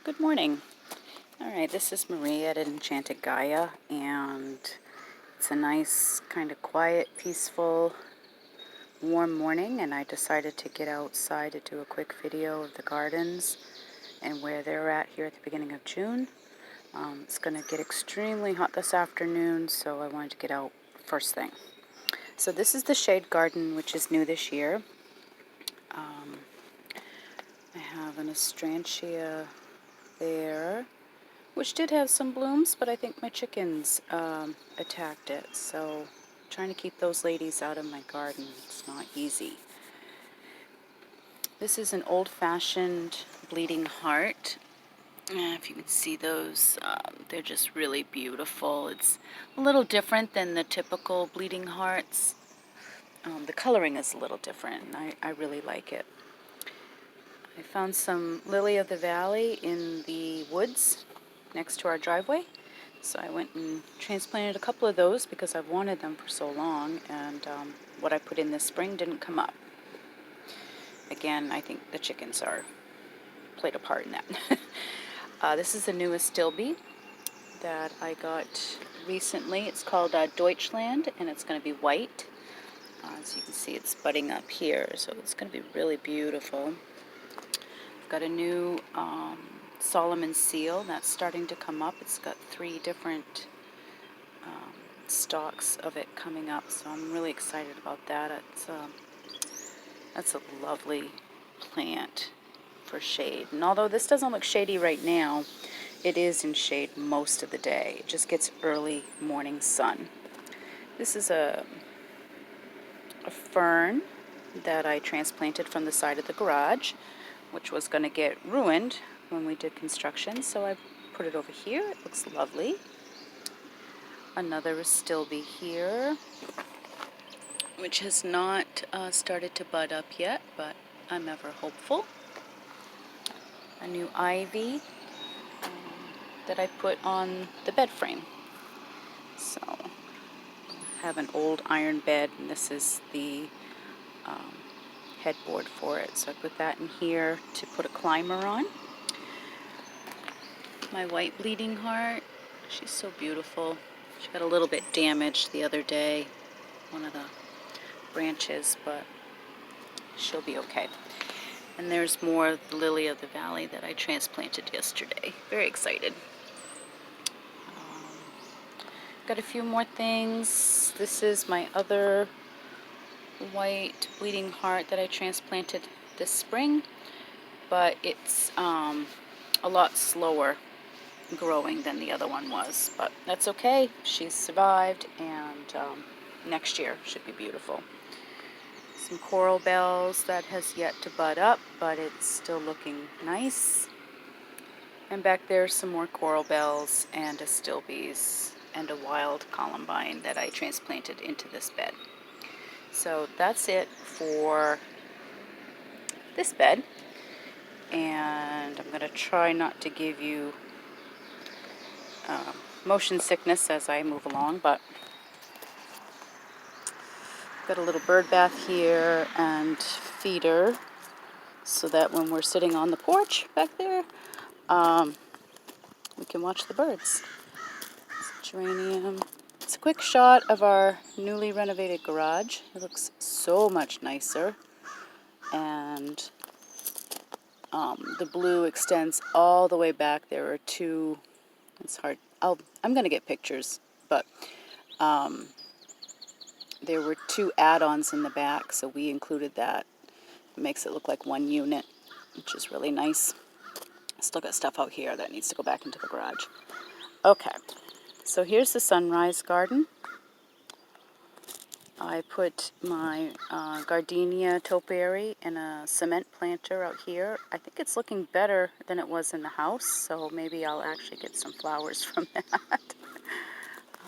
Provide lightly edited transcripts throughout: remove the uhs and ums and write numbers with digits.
Good morning. Alright, this is Marie at Enchanted Gaia, and it's a nice, kind of quiet, peaceful, warm morning, and I decided to get outside to do a quick video of the gardens and where they're at here at the beginning of June. It's going to get extremely hot this afternoon, so I wanted to get out first thing. So this is the shade garden, which is new this year. I have an astrantia there, which did have some blooms, but I think my chickens attacked it. So trying to keep those ladies out of my garden, it's not easy. This is an old-fashioned bleeding heart. If you can see those, they're just really beautiful. It's a little different than the typical bleeding hearts. The coloring is a little different, and I really like it. I found some lily of the valley in the woods next to our driveway, so I went and transplanted a couple of those because I've wanted them for so long, and what I put in this spring didn't come up. Again, I think the chickens played a part in that. This is the newest stilby that I got recently. It's called Deutschland, and it's going to be white. As you can see, it's budding up here, so it's going to be really beautiful. I've got a new Solomon seal that's starting to come up. It's got 3 different stalks of it coming up, so I'm really excited about that. That's a lovely plant for shade, and although this doesn't look shady right now, it is in shade most of the day. It just gets early morning sun. This is a fern that I transplanted from the side of the garage, which was going to get ruined when we did construction, so I put it over here. It looks lovely. Another Astilbe here, which has not started to bud up yet, but I'm ever hopeful. A new ivy that I put on the bed frame. So I have an old iron bed, and this is the headboard for it, so I put that in here to put a climber on. My white bleeding heart, she's so beautiful. She got a little bit damaged the other day, one of the branches, but she'll be okay. And there's more of the lily of the valley that I transplanted yesterday. Very excited. Got a few more things. This is my other white bleeding heart that I transplanted this spring, but it's a lot slower growing than the other one was, but that's okay. She's survived, and next year should be beautiful. Some coral bells that has yet to bud up, but it's still looking nice. And back there some more coral bells and astilbes and a wild columbine that I transplanted into this bed. So that's it for this bed, and I'm going to try not to give you motion sickness as I move along, but got a little bird bath here and feeder so that when we're sitting on the porch back there, we can watch the birds. It's a geranium. It's a quick shot of our newly renovated garage. It looks so much nicer, and the blue extends all the way back. There are 2, it's hard, I'm going to get pictures, but there were 2 add-ons in the back, so we included that. It makes it look like one unit, which is really nice. Still got stuff out here that needs to go back into the garage. Okay, so here's the sunrise garden. I put my gardenia topiary in a cement planter out here. I think it's looking better than it was in the house, so maybe I'll actually get some flowers from that.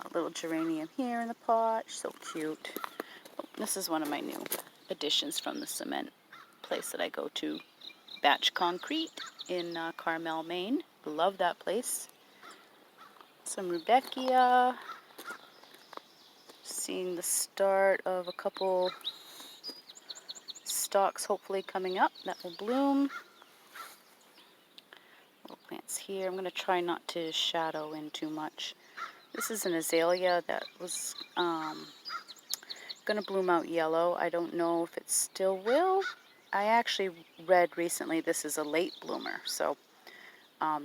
A little geranium here in the pot, so cute. Oh, this is one of my new additions from the cement place that I go to, Batch Concrete in Carmel, Maine. Love that place. Some rudbeckia. Seeing the start of a couple stalks hopefully coming up that will bloom. We'll plant else here? I'm going to try not to shadow in too much. This is an azalea that was going to bloom out yellow. I don't know if it still will. I actually read recently this is a late bloomer, so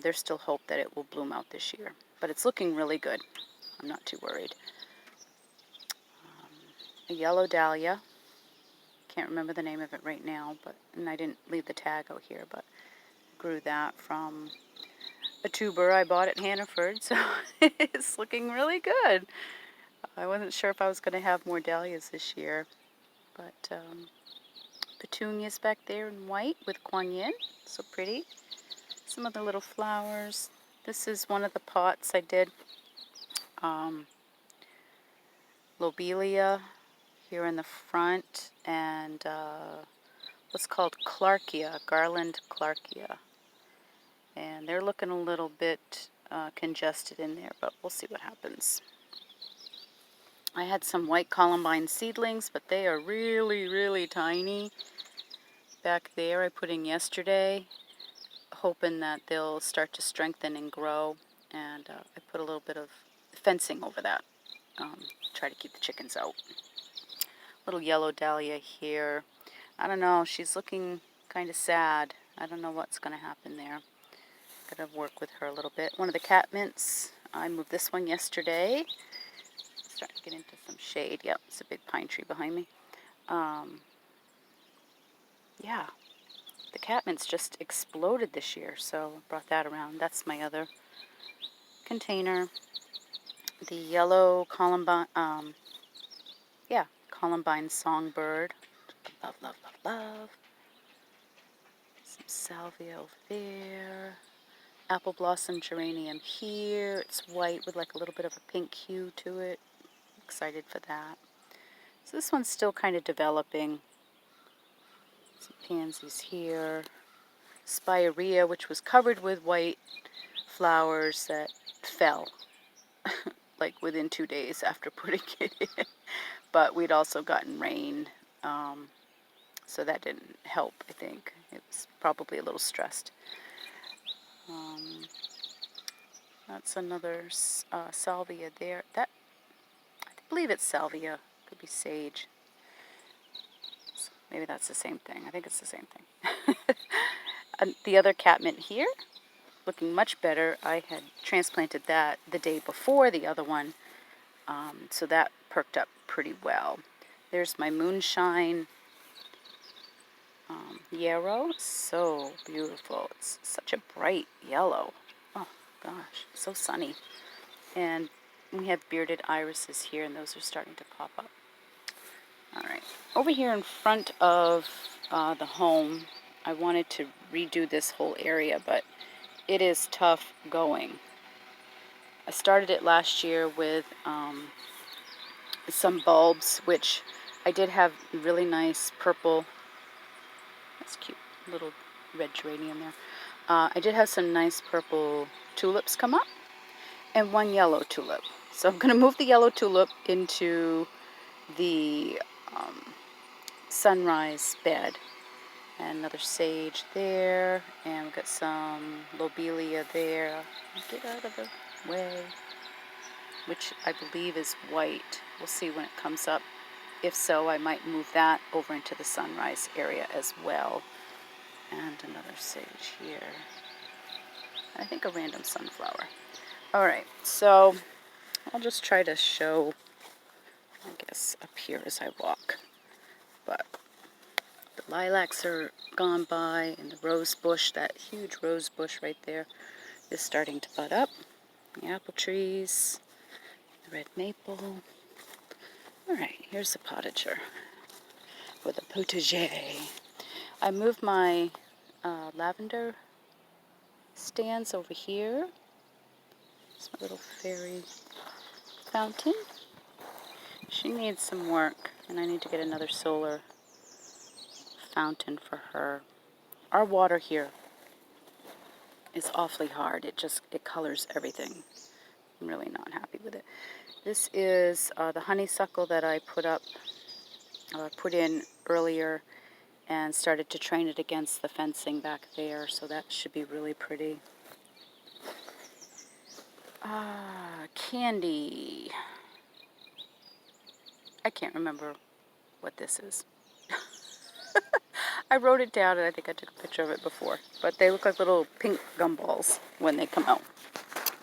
there's still hope that it will bloom out this year. But it's looking really good. I'm not too worried. A yellow dahlia. Can't remember the name of it right now, and I didn't leave the tag out here, but grew that from a tuber I bought at Hannaford, so it's looking really good. I wasn't sure if I was going to have more dahlias this year, but petunias back there in white with Kuan Yin, so pretty. Some other little flowers. This is one of the pots I did. Lobelia here in the front, and what's called Clarkia, Garland Clarkia. And they're looking a little bit congested in there, but we'll see what happens. I had some white columbine seedlings, but they are really, really tiny. Back there I put in yesterday, hoping that they'll start to strengthen and grow. And I put a little bit of fencing over that. Try to keep the chickens out. Little yellow dahlia here. I don't know, she's looking kind of sad. I don't know what's going to happen there. Gotta work with her a little bit. One of the catmints, I moved this one yesterday. Starting to get into some shade. Yep, it's a big pine tree behind me. Yeah, the catmints just exploded this year, so I brought that around. That's my other container. The yellow columbine, columbine songbird. Love, love, love, love. Some salvia over there. Apple blossom geranium here. It's white with like a little bit of a pink hue to it. Excited for that. So this one's still kind of developing. Some pansies here. Spirea, which was covered with white flowers that fell like within 2 days after putting it in. But we'd also gotten rain, so that didn't help, I think. It was probably a little stressed. That's another salvia there. I believe it's salvia. Could be sage. So maybe that's the same thing. I think it's the same thing. And the other catmint here, looking much better. I had transplanted that the day before the other one, so that perked up pretty well. There's my moonshine yarrow. So beautiful. It's such a bright yellow. Oh gosh, so sunny. And we have bearded irises here, and those are starting to pop up. All right, over here in front of the home, I wanted to redo this whole area, but it is tough going. I started it last year with some bulbs, which I did have really nice purple. That's cute, little red geranium there. I did have some nice purple tulips come up, and one yellow tulip. So I'm going to move the yellow tulip into the sunrise bed. And another sage there, and we've got some lobelia there. Get out of the way. Which I believe is white. We'll see when it comes up. If so, I might move that over into the sunrise area as well. And another sage here. I think a random sunflower. Alright, so I'll just try to show, I guess, up here as I walk. But the lilacs are gone by, and the rose bush, that huge rose bush right there, is starting to bud up. The apple trees, the red maple. Alright, here's the potager, or the potager. I moved my lavender stands over here. It's my little fairy fountain. She needs some work, and I need to get another solar fountain for her. Our water here is awfully hard. It colors everything. I'm really not happy with it. This is the honeysuckle that I put in earlier and started to train it against the fencing back there, so that should be really pretty. Candy. I can't remember what this is. I wrote it down and I think I took a picture of it before. But they look like little pink gumballs when they come out.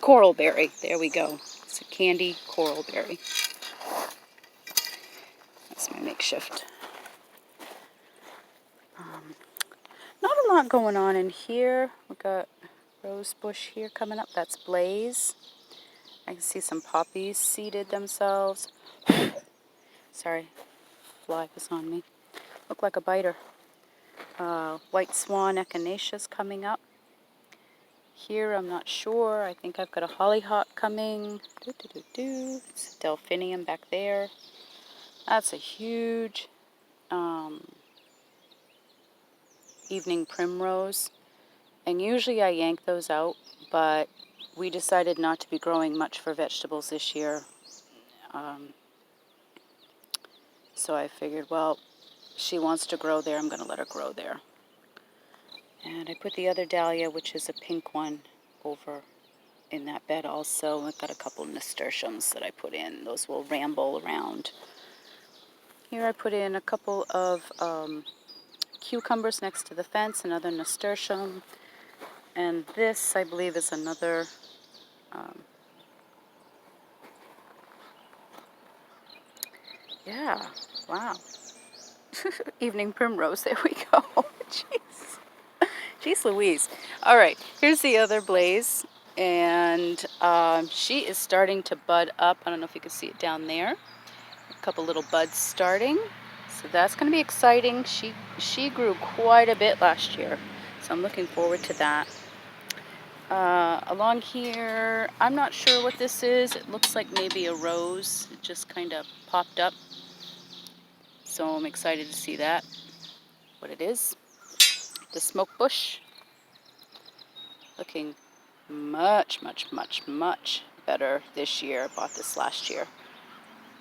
Coral berry. There we go. It's a candy coral berry. That's my makeshift. Not a lot going on in here. We've got rose bush here coming up. That's Blaze. I can see some poppies seeded themselves. Sorry, fly was on me. Look like a biter. White swan echinacea's coming up. Here, I'm not sure. I think I've got a hollyhock coming. It's a delphinium back there. That's a huge evening primrose. And usually I yank those out, but we decided not to be growing much for vegetables this year. So I figured, well, she wants to grow there. I'm going to let her grow there. And I put the other dahlia, which is a pink one, over in that bed also. I've got a couple nasturtiums that I put in. Those will ramble around. Here I put in a couple of cucumbers next to the fence, another nasturtium. And this, I believe, is another yeah, wow. Evening primrose, there we go. Jeez. Jeez Louise. All right, here's the other Blaze. And she is starting to bud up. I don't know if you can see it down there. A couple little buds starting. So that's going to be exciting. She grew quite a bit last year. So I'm looking forward to that. Along here, I'm not sure what this is. It looks like maybe a rose. It just kind of popped up. So I'm excited to see that, what it is. The smoke bush, looking much, much, much, much better this year. I bought this last year.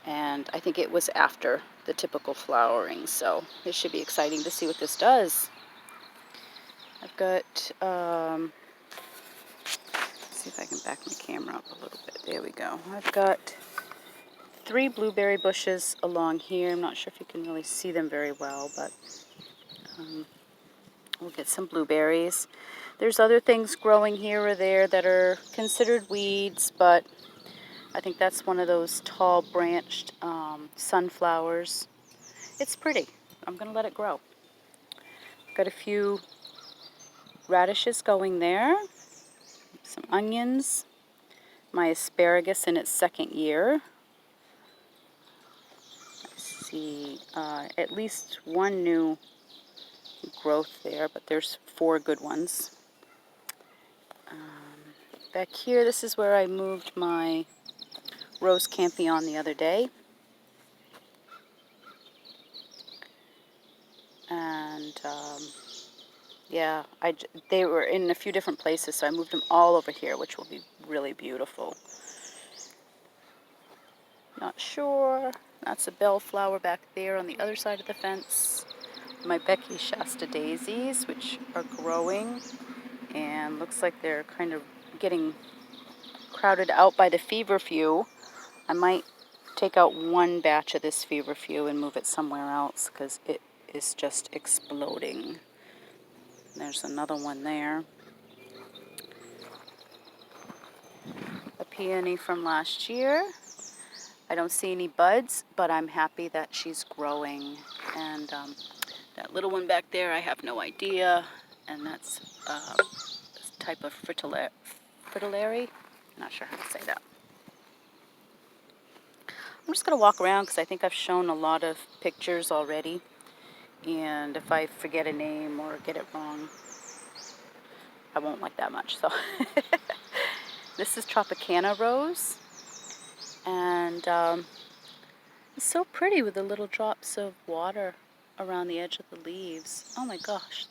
And I think it was after the typical flowering. So it should be exciting to see what this does. I've got, let's see if I can back my camera up a little bit. There we go. I've got 3 blueberry bushes along here. I'm not sure if you can really see them very well, but we'll get some blueberries. There's other things growing here or there that are considered weeds, but I think that's one of those tall branched sunflowers. It's pretty. I'm going to let it grow. Got a few radishes going there, some onions, my asparagus in its 2nd year. I see at least one new growth there, but there's 4 good ones. Back here, this is where I moved my rose campion the other day. And yeah, they were in a few different places, so I moved them all over here, which will be really beautiful. Not sure. That's a bellflower back there on the other side of the fence. My Becky Shasta daisies, which are growing, and looks like they're kind of getting crowded out by the feverfew. I might take out one batch of this feverfew and move it somewhere else because it is just exploding. There's another one there. A peony from last year. I don't see any buds, but I'm happy that she's growing. And that little one back there, I have no idea. And that's this type of fritillary. Not sure how to say that. I'm just going to walk around because I think I've shown a lot of pictures already. And if I forget a name or get it wrong, I won't like that much. So this is Tropicana Rose. And it's so pretty with the little drops of water around the edge of the leaves. Oh my gosh.